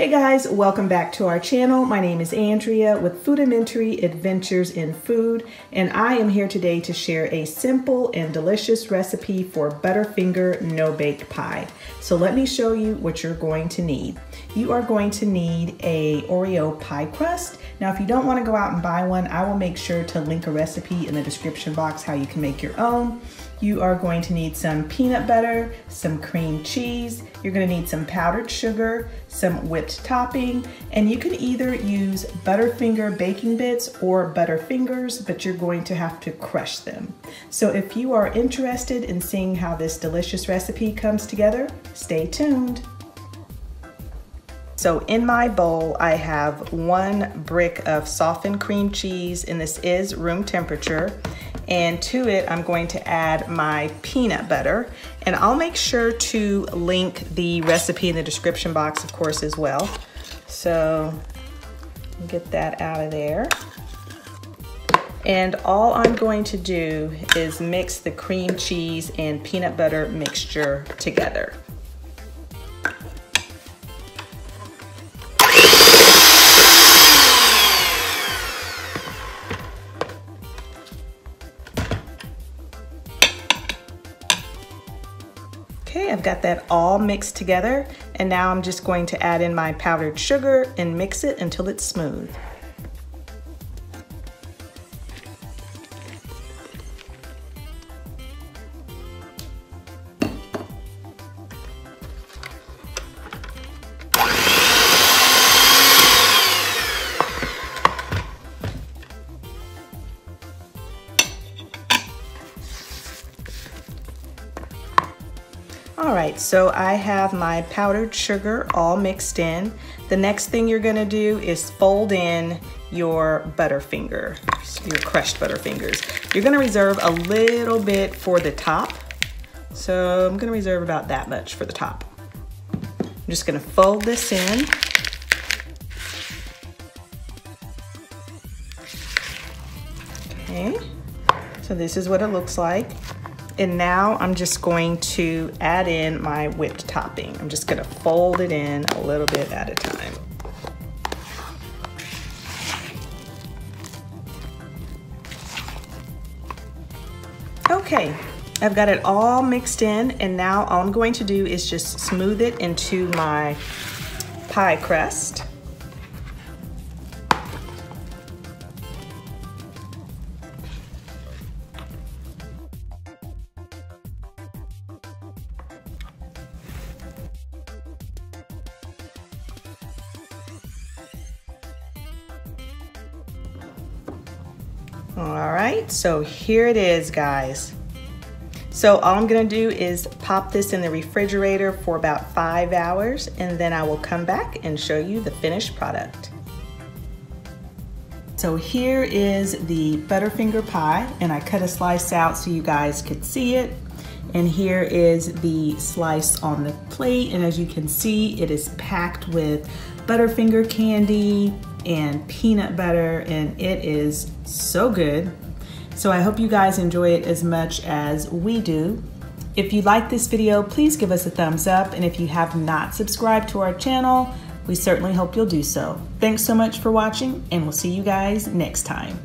Hey guys, welcome back to our channel. My name is Andrea with Foodimentary Adventures in Food, and I am here today to share a simple and delicious recipe for Butterfinger No Bake pie. So let me show you what you're going to need. You are going to need a Oreo pie crust. Now, if you don't want to go out and buy one, I will make sure to link a recipe in the description box how you can make your own. You are going to need some peanut butter, some cream cheese, you're going to need some powdered sugar, some whipped topping, and you can either use Butterfinger baking bits or Butterfingers, but you're going to have to crush them. So if you are interested in seeing how this delicious recipe comes together, stay tuned. So in my bowl, I have 1 brick of softened cream cheese, and this is room temperature. And to it, I'm going to add my peanut butter. And I'll make sure to link the recipe in the description box, of course, as well. So get that out of there. And all I'm going to do is mix the cream cheese and peanut butter mixture together. Okay, I've got that all mixed together, and now I'm just going to add in my powdered sugar and mix it until it's smooth. All right, so I have my powdered sugar all mixed in. The next thing you're gonna do is fold in your Butterfinger, your crushed Butterfingers. You're gonna reserve a little bit for the top. So I'm gonna reserve about that much for the top. I'm just gonna fold this in. Okay, so this is what it looks like. And now I'm just going to add in my whipped topping. I'm just gonna fold it in a little bit at a time. Okay, I've got it all mixed in, and now all I'm going to do is just smooth it into my pie crust. All right, so here it is, guys. So all I'm gonna do is pop this in the refrigerator for about 5 hours, and then I will come back and show you the finished product. So here is the Butterfinger pie, and I cut a slice out so you guys could see it. And here is the slice on the plate, and as you can see, it is packed with Butterfinger candy and peanut butter, and it is so good. So I hope you guys enjoy it as much as we do. If you like this video, please give us a thumbs up, and if you have not subscribed to our channel, we certainly hope you'll do so. Thanks so much for watching, and we'll see you guys next time.